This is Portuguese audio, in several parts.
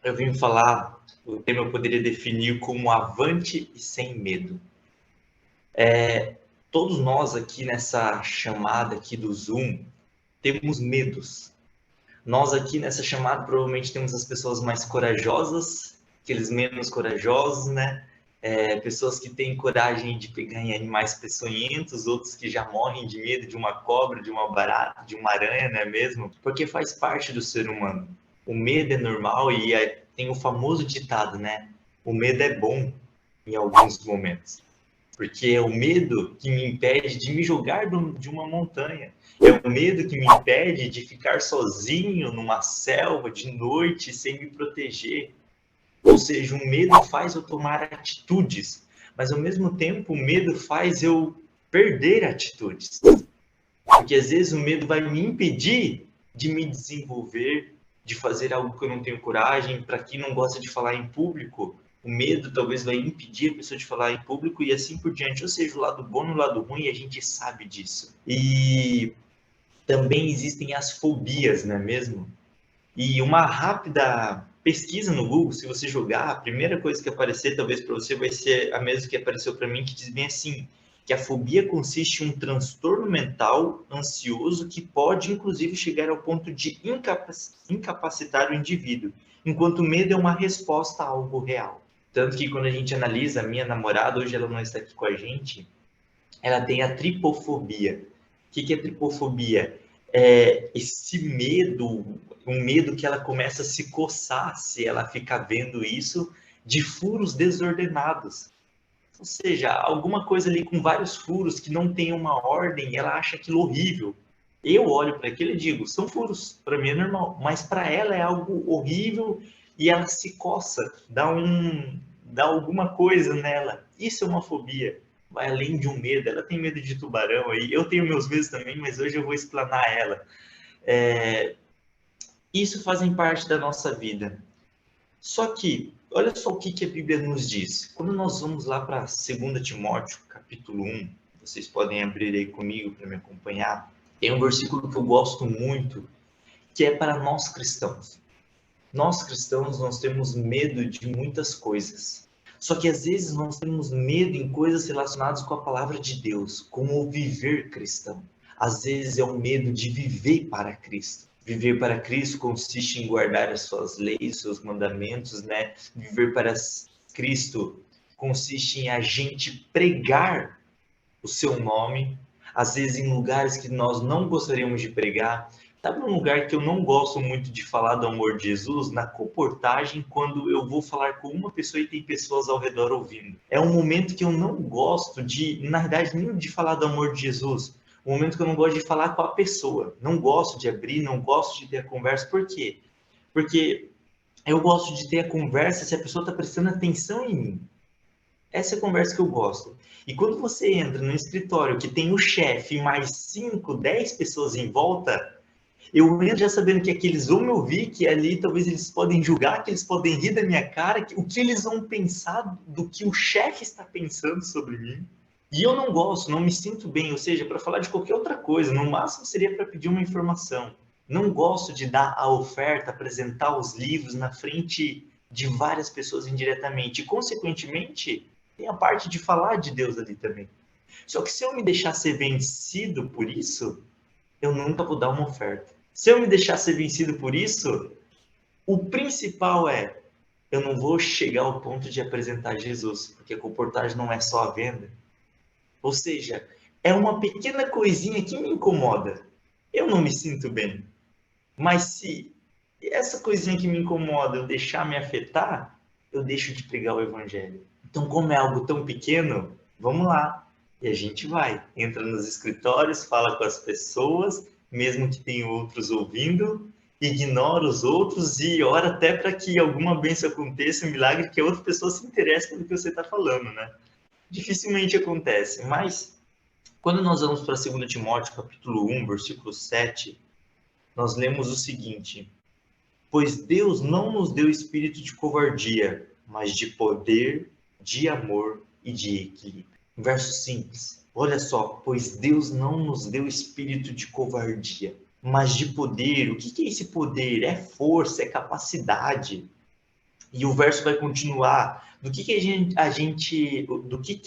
eu vim falar, o tema eu poderia definir como avante e sem medo. Todos nós aqui nessa chamada aqui do Zoom temos medos. Nós aqui nessa chamada provavelmente temos as pessoas mais corajosas, aqueles menos corajosos, né? Pessoas que têm coragem de pegar em animais peçonhentos, outros que já morrem de medo de uma cobra, de uma barata, de uma aranha, não é mesmo? Porque faz parte do ser humano. O medo é normal e tem o famoso ditado, né? O medo é bom em alguns momentos. Porque é o medo que me impede de me jogar de uma montanha. É o medo que me impede de ficar sozinho numa selva de noite sem me proteger. Ou seja, o medo faz eu tomar atitudes, mas ao mesmo tempo o medo faz eu perder atitudes. Porque às vezes o medo vai me impedir de me desenvolver, de fazer algo que eu não tenho coragem. Para quem não gosta de falar em público, o medo talvez vai impedir a pessoa de falar em público e assim por diante. Ou seja, o lado bom e o lado ruim, a gente sabe disso. E também existem as fobias, não é mesmo? E uma rápida pesquisa no Google, se você jogar, a primeira coisa que aparecer, talvez para você, vai ser a mesma que apareceu para mim, que diz bem assim, que a fobia consiste em um transtorno mental ansioso que pode, inclusive, chegar ao ponto de incapacitar o indivíduo, enquanto o medo é uma resposta a algo real. Tanto que quando a gente analisa, a minha namorada, hoje ela não está aqui com a gente, ela tem a tripofobia. O que é tripofobia? É esse medo, um medo que ela começa a se coçar se ela ficar vendo isso, de furos desordenados. Ou seja, alguma coisa ali com vários furos que não tem uma ordem, ela acha aquilo horrível. Eu olho para aquilo e digo, são furos, para mim é normal, mas para ela é algo horrível e ela se coça, dá alguma coisa nela. Isso é uma fobia, vai além de um medo. Ela tem medo de tubarão aí, eu tenho meus medos também, mas hoje eu vou explanar ela. Isso fazem parte da nossa vida. Só que, olha só o que a Bíblia nos diz. Quando nós vamos lá para 2 Timóteo, capítulo 1, vocês podem abrir aí comigo para me acompanhar. Tem um versículo que eu gosto muito, que é para nós cristãos. Nós cristãos, nós temos medo de muitas coisas. Só que às vezes nós temos medo em coisas relacionadas com a palavra de Deus, com o viver cristão. Às vezes é o medo de viver para Cristo. Viver para Cristo consiste em guardar as suas leis, seus mandamentos, né? Viver para Cristo consiste em a gente pregar o seu nome, às vezes em lugares que nós não gostaríamos de pregar. Sabe um lugar que eu não gosto muito de falar do amor de Jesus? Na comportagem, quando eu vou falar com uma pessoa e tem pessoas ao redor ouvindo. É um momento que eu não gosto de, na verdade, nem de falar do amor de Jesus. Um momento que eu não gosto de falar com a pessoa. Não gosto de abrir, não gosto de ter a conversa. Por quê? Porque eu gosto de ter a conversa se a pessoa está prestando atenção em mim. Essa é a conversa que eu gosto. E quando você entra no escritório que tem o chefe e mais 5, 10 pessoas em volta, eu entro já sabendo que aqueles vão me ouvir, que ali talvez eles podem julgar, que eles podem rir da minha cara, que, o que eles vão pensar do que o chefe está pensando sobre mim. E eu não gosto, não me sinto bem, ou seja, para falar de qualquer outra coisa, no máximo seria para pedir uma informação. Não gosto de dar a oferta, apresentar os livros na frente de várias pessoas indiretamente. E, consequentemente, tem a parte de falar de Deus ali também. Só que se eu me deixar ser vencido por isso, eu nunca vou dar uma oferta. Se eu me deixar ser vencido por isso, o principal é, eu não vou chegar ao ponto de apresentar Jesus, porque a comportagem não é só a venda. Ou seja, é uma pequena coisinha que me incomoda. Eu não me sinto bem. Mas se essa coisinha que me incomoda eu deixar me afetar, eu deixo de pregar o evangelho. Então, como é algo tão pequeno, vamos lá. E a gente vai. Entra nos escritórios, fala com as pessoas, mesmo que tenha outros ouvindo, ignora os outros e ora até para que alguma bênção aconteça, um milagre, que a outra pessoa se interesse pelo que você está falando, né? Dificilmente acontece, mas quando nós vamos para 2 Timóteo, capítulo 1, versículo 7, nós lemos o seguinte: pois Deus não nos deu espírito de covardia, mas de poder, de amor e de equilíbrio. Um verso simples. Olha só, pois Deus não nos deu espírito de covardia, mas de poder. O que é esse poder? É força, é capacidade. E o verso vai continuar. Do que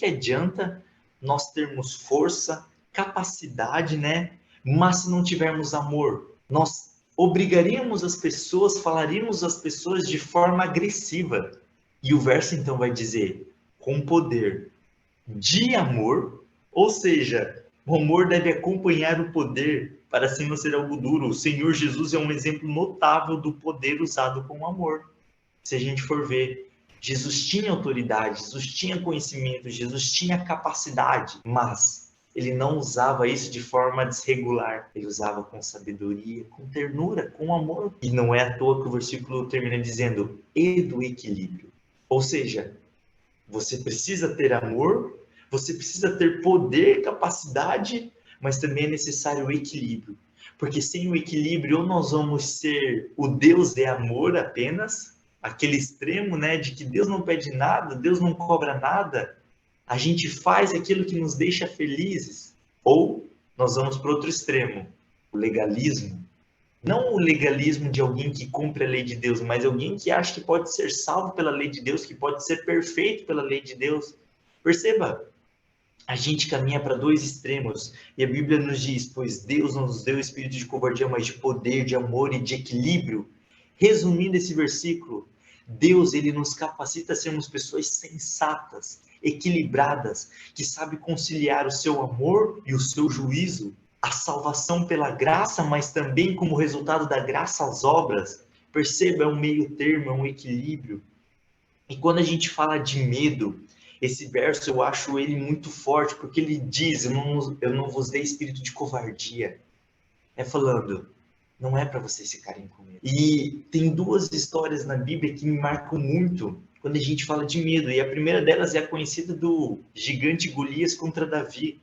adianta nós termos força, capacidade, né? Mas se não tivermos amor, nós obrigaríamos as pessoas, falaríamos às pessoas de forma agressiva. E o verso então vai dizer: com poder de amor, ou seja, o amor deve acompanhar o poder para assim não ser algo duro. O Senhor Jesus é um exemplo notável do poder usado com amor. Se a gente for ver, Jesus tinha autoridade, Jesus tinha conhecimento, Jesus tinha capacidade, mas ele não usava isso de forma desregular. Ele usava com sabedoria, com ternura, com amor. E não é à toa que o versículo termina dizendo: e do equilíbrio. Ou seja, você precisa ter amor, você precisa ter poder, capacidade, mas também é necessário o equilíbrio. Porque sem o equilíbrio, ou nós vamos ser o Deus de amor apenas, aquele extremo, né, de que Deus não pede nada, Deus não cobra nada, a gente faz aquilo que nos deixa felizes. Ou nós vamos para outro extremo, o legalismo. Não o legalismo de alguém que cumpre a lei de Deus, mas alguém que acha que pode ser salvo pela lei de Deus, que pode ser perfeito pela lei de Deus. Perceba, a gente caminha para dois extremos. E a Bíblia nos diz: pois Deus não nos deu o espírito de covardia, mas de poder, de amor e de equilíbrio. Resumindo esse versículo, Deus ele nos capacita a sermos pessoas sensatas, equilibradas, que sabe conciliar o seu amor e o seu juízo, a salvação pela graça, mas também como resultado da graça as obras. Perceba, é um meio termo, é um equilíbrio. E quando a gente fala de medo, esse verso eu acho ele muito forte, porque ele diz: eu não vos dei espírito de covardia. É falando, não é para vocês ficarem com medo. E tem duas histórias na Bíblia que me marcam muito quando a gente fala de medo. E a primeira delas é a conhecida do gigante Golias contra Davi.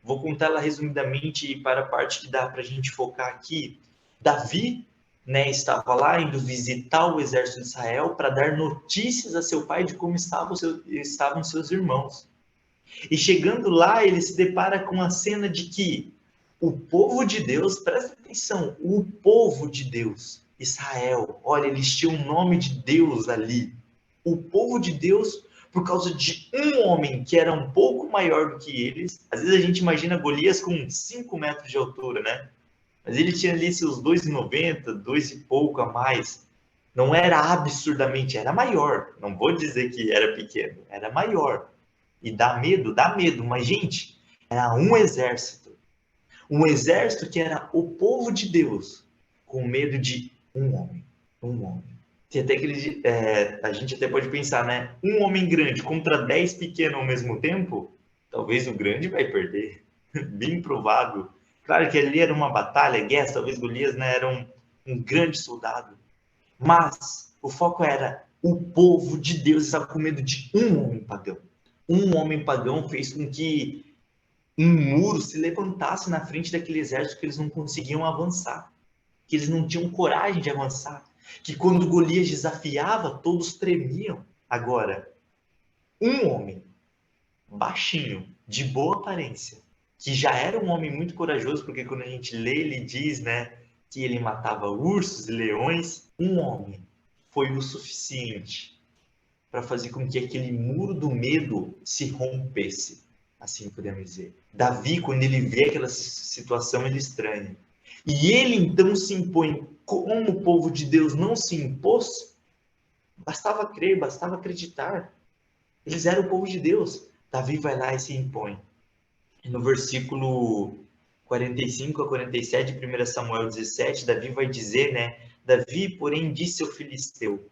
Vou contá-la resumidamente para a parte que dá para a gente focar aqui. Davi, né, estava lá indo visitar o exército de Israel para dar notícias a seu pai de como estavam seus irmãos. E chegando lá, ele se depara com a cena de que o povo de Deus, presta atenção, o povo de Deus, Israel, olha, eles tinham o nome de Deus ali. O povo de Deus, por causa de um homem que era um pouco maior do que eles, às vezes a gente imagina Golias com 5 metros de altura, né? Mas ele tinha ali seus 2,90, 2 e pouco a mais. Não era absurdamente, era maior. Não vou dizer que era pequeno, era maior. E dá medo, mas gente, era um exército. Um exército que era o povo de Deus, com medo de um homem. Um homem. Tem até aquele, a gente até pode pensar, né? Um homem grande contra 10 pequenos ao mesmo tempo, talvez o grande vai perder. Bem provável. Claro que ali era uma batalha, guerra, talvez Golias, né, era um grande soldado. Mas o foco era o povo de Deus estava com medo de um homem pagão. Um homem pagão fez com que um muro se levantasse na frente daquele exército que eles não conseguiam avançar, que eles não tinham coragem de avançar, que quando Golias desafiava, todos tremiam. Agora, um homem baixinho, de boa aparência, que já era um homem muito corajoso, porque quando a gente lê, ele diz, né, que ele matava ursos e leões. Um homem foi o suficiente para fazer com que aquele muro do medo se rompesse, assim podemos dizer. Davi, quando ele vê aquela situação, ele estranha. E ele então se impõe. Como o povo de Deus não se impôs, bastava crer, bastava acreditar. Eles eram o povo de Deus. Davi vai lá e se impõe. E no versículo 45 a 47 de 1 Samuel 17, Davi vai dizer, né? Davi, porém, disse ao filisteu: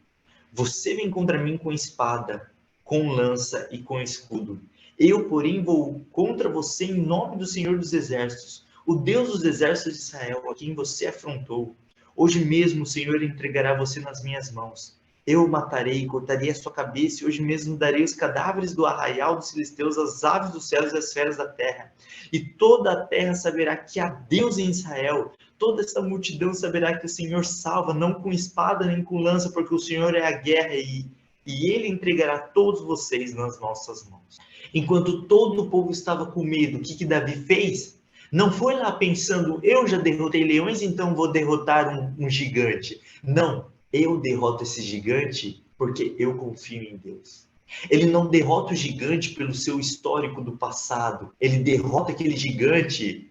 você vem contra mim com espada, com lança e com escudo. Eu, porém, vou contra você em nome do Senhor dos Exércitos, o Deus dos Exércitos de Israel, a quem você afrontou. Hoje mesmo o Senhor entregará você nas minhas mãos. Eu o matarei, cortarei a sua cabeça, e hoje mesmo darei os cadáveres do arraial dos filisteus, às aves dos céus e às feras da terra. E toda a terra saberá que há Deus em Israel. Toda essa multidão saberá que o Senhor salva, não com espada nem com lança, porque o Senhor é a guerra e ele entregará todos vocês nas nossas mãos. Enquanto todo o povo estava com medo, o que Davi fez? Não foi lá pensando, eu já derrotei leões, então vou derrotar um gigante. Não, eu derroto esse gigante porque eu confio em Deus. Ele não derrota o gigante pelo seu histórico do passado. Ele derrota aquele gigante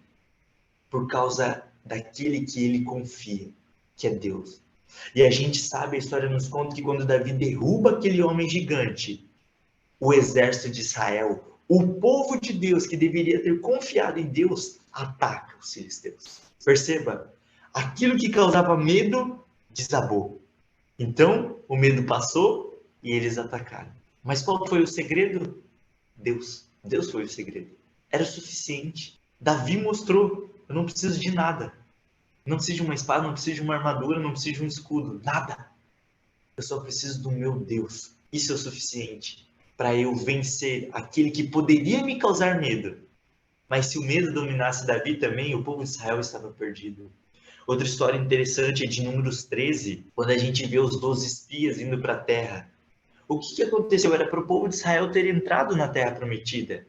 por causa daquele que ele confia, que é Deus. E a gente sabe, a história nos conta que quando Davi derruba aquele homem gigante, o exército de Israel, o povo de Deus que deveria ter confiado em Deus, ataca os filisteus. Perceba, aquilo que causava medo desabou. Então, o medo passou e eles atacaram. Mas qual foi o segredo? Deus. Deus foi o segredo. Era o suficiente. Davi mostrou, eu não preciso de nada. Não preciso de uma espada, não preciso de uma armadura, não preciso de um escudo. Nada. Eu só preciso do meu Deus. Isso é o suficiente para eu vencer aquele que poderia me causar medo. Mas se o medo dominasse Davi também, o povo de Israel estava perdido. Outra história interessante é de Números 13, quando a gente vê os 12 espias indo para a terra. O que aconteceu? Era para o povo de Israel ter entrado na terra prometida.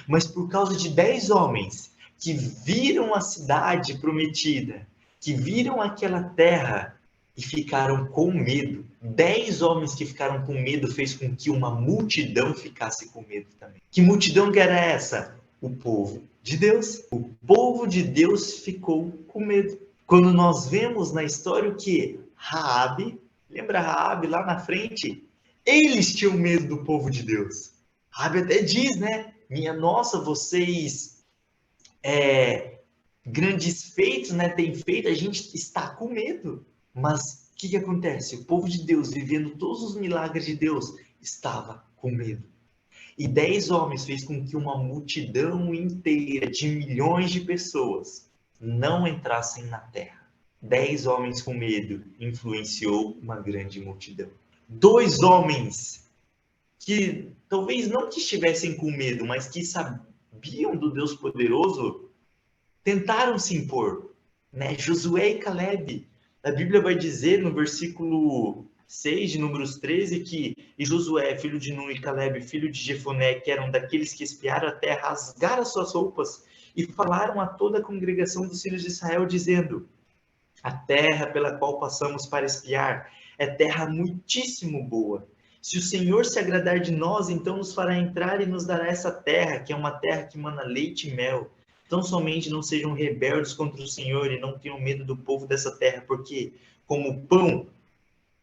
Mas por causa de 10 homens que viram a cidade prometida, que viram aquela terra e ficaram com medo. 10 homens que ficaram com medo fez com que uma multidão ficasse com medo também. Que multidão que era essa? O povo de Deus. O povo de Deus ficou com medo. Quando nós vemos na história o que Raabe, lembra Raabe lá na frente? Eles tinham medo do povo de Deus. Raabe até diz, né? Minha nossa, vocês grandes feitos, né, têm feito, a gente está com medo. Mas o que acontece? O povo de Deus, vivendo todos os milagres de Deus, estava com medo. E 10 homens fez com que uma multidão inteira de milhões de pessoas não entrassem na terra. 10 homens com medo influenciou uma grande multidão. 2 homens que talvez não que estivessem com medo, mas que sabiam do Deus poderoso, tentaram se impor, né? Josué e Caleb. A Bíblia vai dizer no versículo 6 de Números 13 que e Josué, filho de Nun, e Caleb, filho de Jefoné, que eram daqueles que espiaram a terra, rasgaram as suas roupas e falaram a toda a congregação dos filhos de Israel, dizendo: a terra pela qual passamos para espiar é terra muitíssimo boa. Se o Senhor se agradar de nós, então nos fará entrar e nos dará essa terra, que é uma terra que mana leite e mel. Tão somente não sejam rebeldes contra o Senhor e não tenham medo do povo dessa terra, porque, como pão,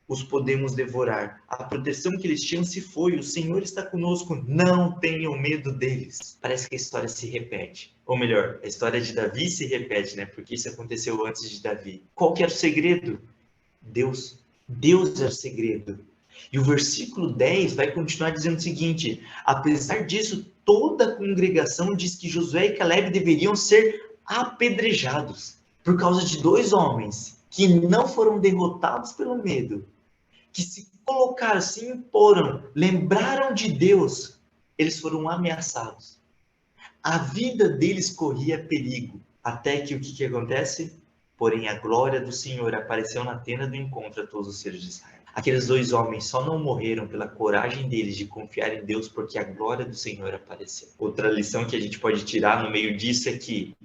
os podemos devorar. A proteção que eles tinham se foi, o Senhor está conosco, não tenham medo deles. Parece que a história se repete. Ou melhor, a história de Davi se repete, né? Porque isso aconteceu antes de Davi. Qual que era o segredo? Deus. Deus é o segredo. E o versículo 10 vai continuar dizendo o seguinte: apesar disso, toda a congregação diz que Josué e Caleb deveriam ser apedrejados por causa de 2 homens que não foram derrotados pelo medo, que se colocaram, se imporam, lembraram de Deus, eles foram ameaçados. A vida deles corria perigo, até que o que acontece? Porém, a glória do Senhor apareceu na tenda do encontro a todos os filhos de Israel. Aqueles 2 homens só não morreram pela coragem deles de confiar em Deus, porque a glória do Senhor apareceu. Outra lição que a gente pode tirar no meio disso é que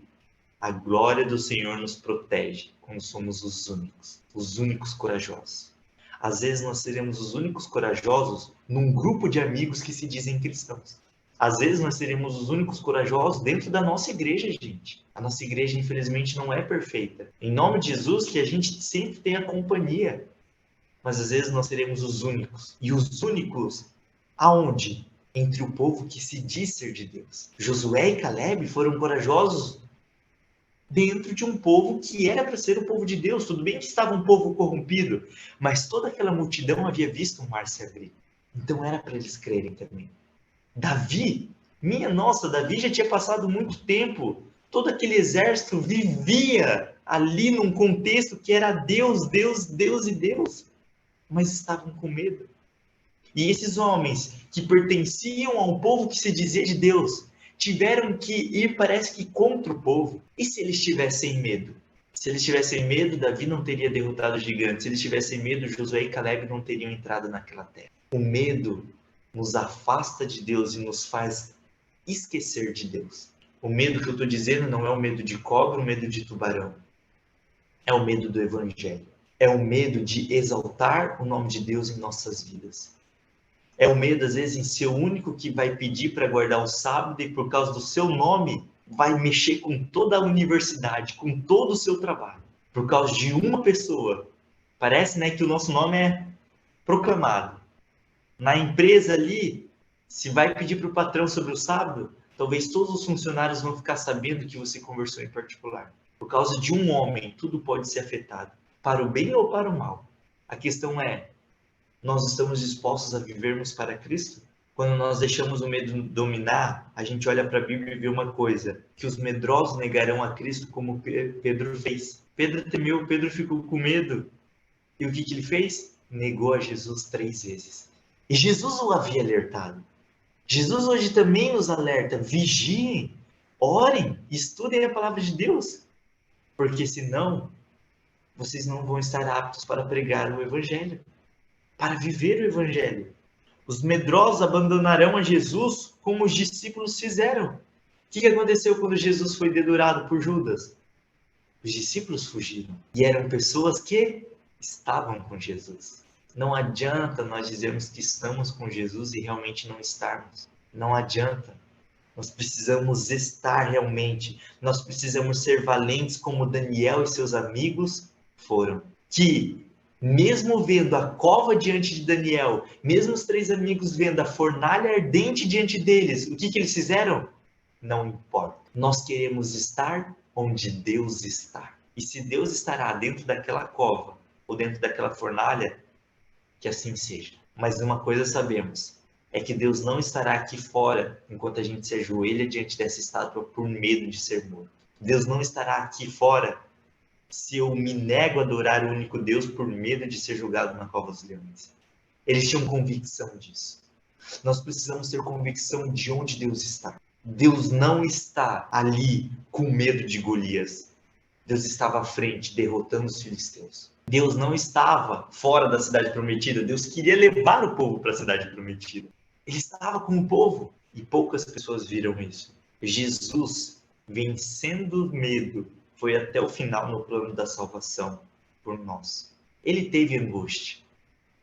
a glória do Senhor nos protege quando somos os únicos corajosos. Às vezes nós seremos os únicos corajosos num grupo de amigos que se dizem cristãos. Às vezes nós seremos os únicos corajosos dentro da nossa igreja, gente. A nossa igreja, infelizmente, não é perfeita. Em nome de Jesus, que a gente sempre tenha companhia. Mas às vezes nós seremos os únicos. E os únicos, aonde? Entre o povo que se diz ser de Deus. Josué e Caleb foram corajosos dentro de um povo que era para ser o povo de Deus. Tudo bem que estava um povo corrompido, mas toda aquela multidão havia visto um mar se abrir. Então era para eles crerem também. Davi, minha nossa, Davi já tinha passado muito tempo. Todo aquele exército vivia ali num contexto que era Deus, Deus, Deus e Deus. Mas estavam com medo. E esses homens que pertenciam ao povo que se dizia de Deus, tiveram que ir, parece que contra o povo. E se eles tivessem medo? Se eles tivessem medo, Davi não teria derrotado o gigante. Se eles tivessem medo, Josué e Caleb não teriam entrado naquela terra. O medo nos afasta de Deus e nos faz esquecer de Deus. O medo que eu estou dizendo não é o medo de cobra, o medo de tubarão. É o medo do evangelho. É o medo de exaltar o nome de Deus em nossas vidas. É o medo, às vezes, em ser o único que vai pedir para guardar o sábado e, por causa do seu nome, vai mexer com toda a universidade, com todo o seu trabalho. Por causa de uma pessoa. Parece, né, que o nosso nome é proclamado. Na empresa ali, se vai pedir para o patrão sobre o sábado, talvez todos os funcionários vão ficar sabendo que você conversou em particular. Por causa de um homem, tudo pode ser afetado, para o bem ou para o mal. A questão é, nós estamos dispostos a vivermos para Cristo? Quando nós deixamos o medo dominar, a gente olha para a Bíblia e vê uma coisa, que os medrosos negarão a Cristo como Pedro fez. Pedro temeu, Pedro ficou com medo. E o que ele fez? Negou a Jesus 3 vezes. E Jesus o havia alertado. Jesus hoje também nos alerta, vigiem, orem, estudem a palavra de Deus, porque senão vocês não vão estar aptos para pregar o Evangelho, para viver o Evangelho. Os medrosos abandonarão a Jesus como os discípulos fizeram. O que aconteceu quando Jesus foi dedurado por Judas? Os discípulos fugiram e eram pessoas que estavam com Jesus. Não adianta nós dizermos que estamos com Jesus e realmente não estarmos. Não adianta. Nós precisamos estar realmente. Nós precisamos ser valentes como Daniel e seus amigos foram. Que, mesmo vendo a cova diante de Daniel, mesmo os 3 amigos vendo a fornalha ardente diante deles, o que eles fizeram? Não importa. Nós queremos estar onde Deus está. E se Deus estará dentro daquela cova ou dentro daquela fornalha, que assim seja. Mas uma coisa sabemos, é que Deus não estará aqui fora enquanto a gente se ajoelha diante dessa estátua por medo de ser morto. Deus não estará aqui fora se eu me nego a adorar o único Deus por medo de ser julgado na cova dos leões. Eles tinham convicção disso. Nós precisamos ter convicção de onde Deus está. Deus não está ali com medo de Golias. Deus estava à frente, derrotando os filisteus. Deus não estava fora da cidade prometida. Deus queria levar o povo para a cidade prometida. Ele estava com o povo e poucas pessoas viram isso. Jesus, vencendo o medo, foi até o final no plano da salvação por nós. Ele teve angústia.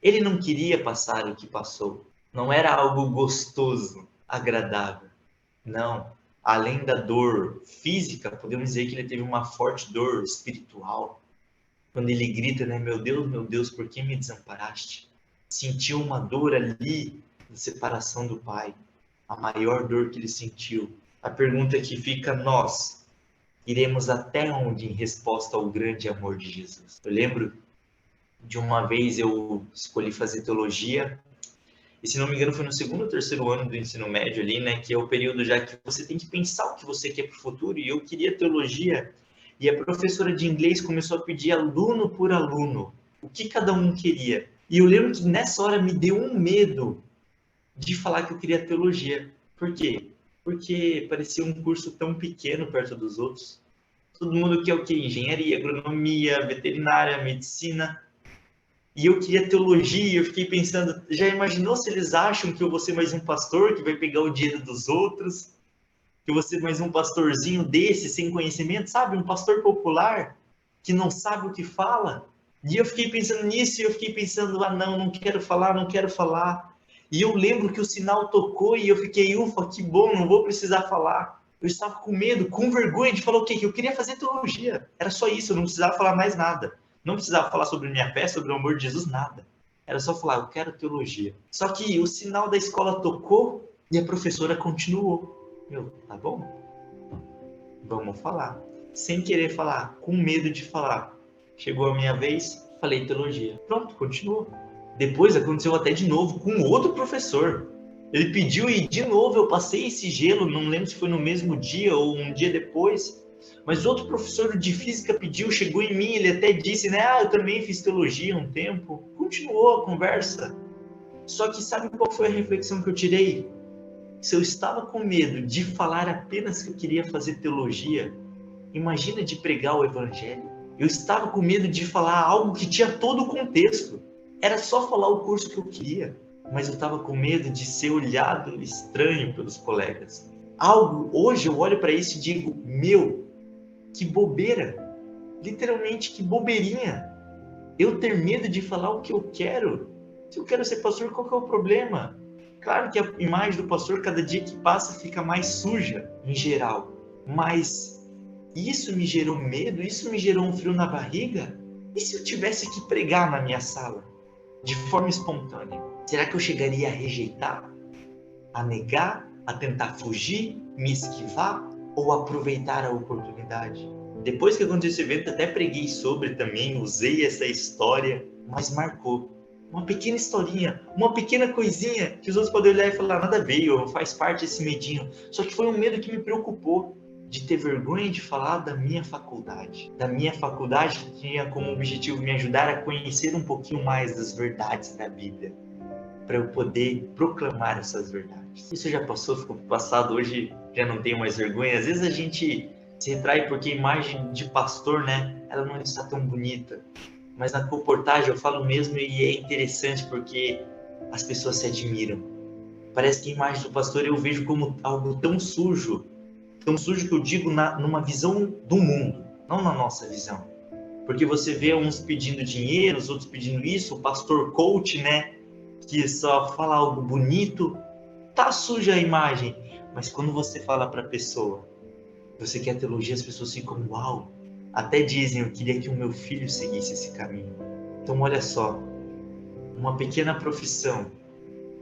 Ele não queria passar o que passou. Não era algo gostoso, agradável. Não. Além da dor física, podemos dizer que ele teve uma forte dor espiritual. Quando ele grita, né? Meu Deus, por que me desamparaste? Sentiu uma dor ali de separação do Pai. A maior dor que ele sentiu. A pergunta que fica, nós iremos até onde em resposta ao grande amor de Jesus? Eu lembro de uma vez eu escolhi fazer teologia, e se não me engano foi no 2º ou 3º ano do ensino médio ali, né, que é o período já que você tem que pensar o que você quer para o futuro, e eu queria teologia, e a professora de inglês começou a pedir aluno por aluno, o que cada um queria. E eu lembro que nessa hora me deu um medo de falar que eu queria teologia. Por quê? Porque parecia um curso tão pequeno perto dos outros. Todo mundo quer o quê? Engenharia, agronomia, veterinária, medicina. E eu queria teologia, e eu fiquei pensando, já imaginou se eles acham que eu vou ser mais um pastor que vai pegar o dinheiro dos outros? Que eu vou ser mais um pastorzinho desse, sem conhecimento, sabe? Um pastor popular, que não sabe o que fala? E eu fiquei pensando nisso, e eu fiquei pensando, não quero falar, não quero falar. E eu lembro que o sinal tocou, e eu fiquei, ufa, que bom, não vou precisar falar. Eu estava com medo, com vergonha de falar o quê? Que eu queria fazer teologia. Era só isso, eu não precisava falar mais nada. Não precisava falar sobre minha fé, sobre o amor de Jesus, nada. Era só falar, eu quero teologia. Só que o sinal da escola tocou e a professora continuou. Tá bom? Vamos falar. Sem querer falar, com medo de falar. Chegou a minha vez, falei teologia. Pronto, continuou. Depois aconteceu até de novo com outro professor. Ele pediu e de novo eu passei esse gelo, não lembro se foi no mesmo dia ou um dia depois. Mas outro professor de física pediu, chegou em mim, ele até disse, né? Eu também fiz teologia um tempo. Continuou a conversa. Só que sabe qual foi a reflexão que eu tirei? Se eu estava com medo de falar apenas que eu queria fazer teologia, imagina de pregar o evangelho. Eu estava com medo de falar algo que tinha todo o contexto. Era só falar o curso que eu queria. Mas eu estava com medo de ser olhado estranho pelos colegas. Hoje eu olho para isso e digo, que bobeira, literalmente que bobeirinha. Eu ter medo de falar o que eu quero? Se eu quero ser pastor, qual que é o problema? Claro que a imagem do pastor, cada dia que passa, fica mais suja, em geral. Mas isso me gerou medo? Isso me gerou um frio na barriga? E se eu tivesse que pregar na minha sala, de forma espontânea? Será que eu chegaria a rejeitar? A negar? A tentar fugir? Me esquivar? Ou aproveitar a oportunidade? Depois que aconteceu esse evento, até preguei sobre também, usei essa história, mas marcou. Uma pequena historinha, uma pequena coisinha que os outros podem olhar e falar, nada veio, faz parte desse medinho. Só que foi um medo que me preocupou, de ter vergonha de falar da minha faculdade. Da minha faculdade que tinha como objetivo me ajudar a conhecer um pouquinho mais das verdades da Bíblia, para eu poder proclamar essas verdades. Isso já passou, ficou passado, hoje já não tenho mais vergonha. Às vezes a gente se retrai porque a imagem de pastor, né, ela não está tão bonita. Mas na reportagem eu falo mesmo e é interessante porque as pessoas se admiram. Parece que a imagem do pastor eu vejo como algo tão sujo que eu digo numa visão do mundo, não na nossa visão. Porque você vê uns pedindo dinheiro, os outros pedindo isso, o pastor coach, né, que só fala algo bonito, tá suja a imagem. Mas quando você fala para a pessoa, você quer teologia, as pessoas ficam, uau, até dizem, eu queria que o meu filho seguisse esse caminho. Então olha só, uma pequena profissão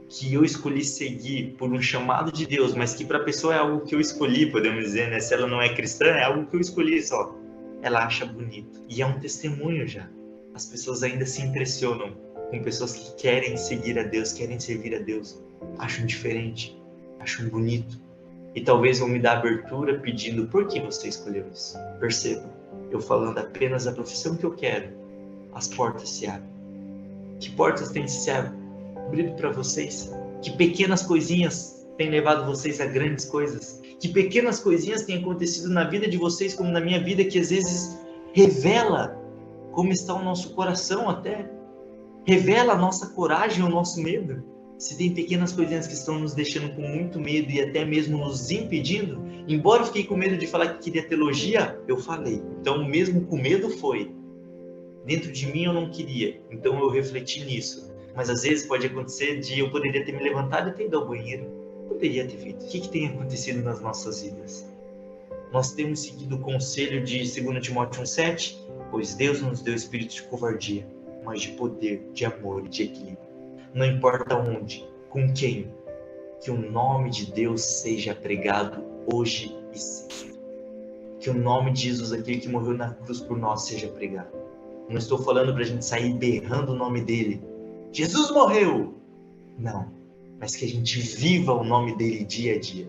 que eu escolhi seguir por um chamado de Deus, mas que para a pessoa é algo que eu escolhi, podemos dizer, né? Se ela não é cristã, é algo que eu escolhi só. Ela acha bonito. E é um testemunho já. As pessoas ainda se impressionam com pessoas que querem seguir a Deus, querem servir a Deus. Acham diferente, acham bonito. E talvez vão me dar abertura pedindo por que você escolheu isso. Perceba, eu falando apenas a profissão que eu quero, as portas se abrem. Que portas têm se abrido para vocês? Que pequenas coisinhas têm levado vocês a grandes coisas? Que pequenas coisinhas têm acontecido na vida de vocês, como na minha vida, que às vezes revela como está o nosso coração até. Revela a nossa coragem, o nosso medo. Se tem pequenas coisinhas que estão nos deixando com muito medo e até mesmo nos impedindo, embora eu fiquei com medo de falar que queria teologia, eu falei. Então, mesmo com medo foi. Dentro de mim eu não queria, então eu refleti nisso. Mas às vezes pode acontecer de eu poderia ter me levantado e ter ido ao banheiro. Poderia ter feito. O que tem acontecido nas nossas vidas? Nós temos seguido o conselho de 2 Timóteo 1,7, pois Deus não nos deu espírito de covardia, mas de poder, de amor e de equilíbrio. Não importa onde, com quem, que o nome de Deus seja pregado hoje e sempre. Que o nome de Jesus, aquele que morreu na cruz por nós, seja pregado. Não estou falando para a gente sair berrando o nome dele. Jesus morreu! Não, mas que a gente viva o nome dele dia a dia.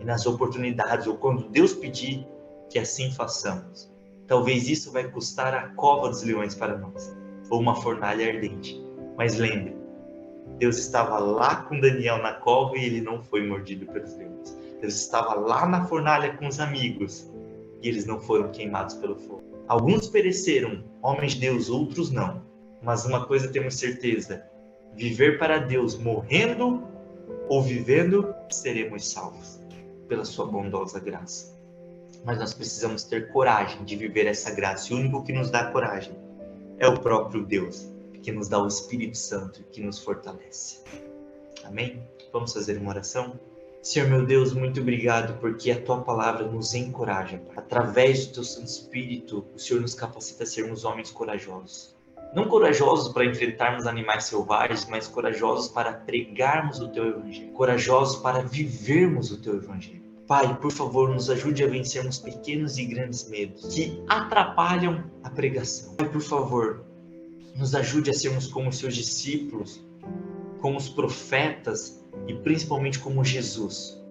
E nas oportunidades, ou quando Deus pedir, que assim façamos. Talvez isso vai custar a cova dos leões para nós, ou uma fornalha ardente. Mas lembre, Deus estava lá com Daniel na cova e ele não foi mordido pelos leões. Deus estava lá na fornalha com os amigos e eles não foram queimados pelo fogo. Alguns pereceram, homens de Deus, outros não. Mas uma coisa temos certeza, viver para Deus morrendo ou vivendo, seremos salvos pela sua bondosa graça. Mas nós precisamos ter coragem de viver essa graça. E o único que nos dá coragem é o próprio Deus, que nos dá o Espírito Santo, que nos fortalece. Amém? Vamos fazer uma oração? Senhor meu Deus, muito obrigado, porque a Tua palavra nos encoraja. Através do Teu Santo Espírito, o Senhor nos capacita a sermos homens corajosos. Não corajosos para enfrentarmos animais selvagens, mas corajosos para pregarmos o Teu Evangelho. Corajosos para vivermos o Teu Evangelho. Pai, por favor, nos ajude a vencermos pequenos e grandes medos que atrapalham a pregação. Pai, por favor, nos ajude a sermos como os Seus discípulos, como os profetas e principalmente como Jesus,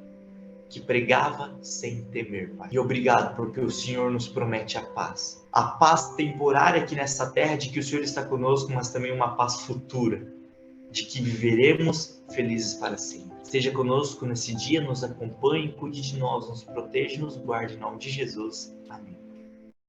que pregava sem temer, Pai. E obrigado porque o Senhor nos promete a paz. A paz temporária aqui nessa terra, de que o Senhor está conosco, mas também uma paz futura, de que viveremos felizes para sempre. Esteja conosco nesse dia, nos acompanhe, cuide de nós, nos proteja e nos guarde em nome de Jesus. Amém.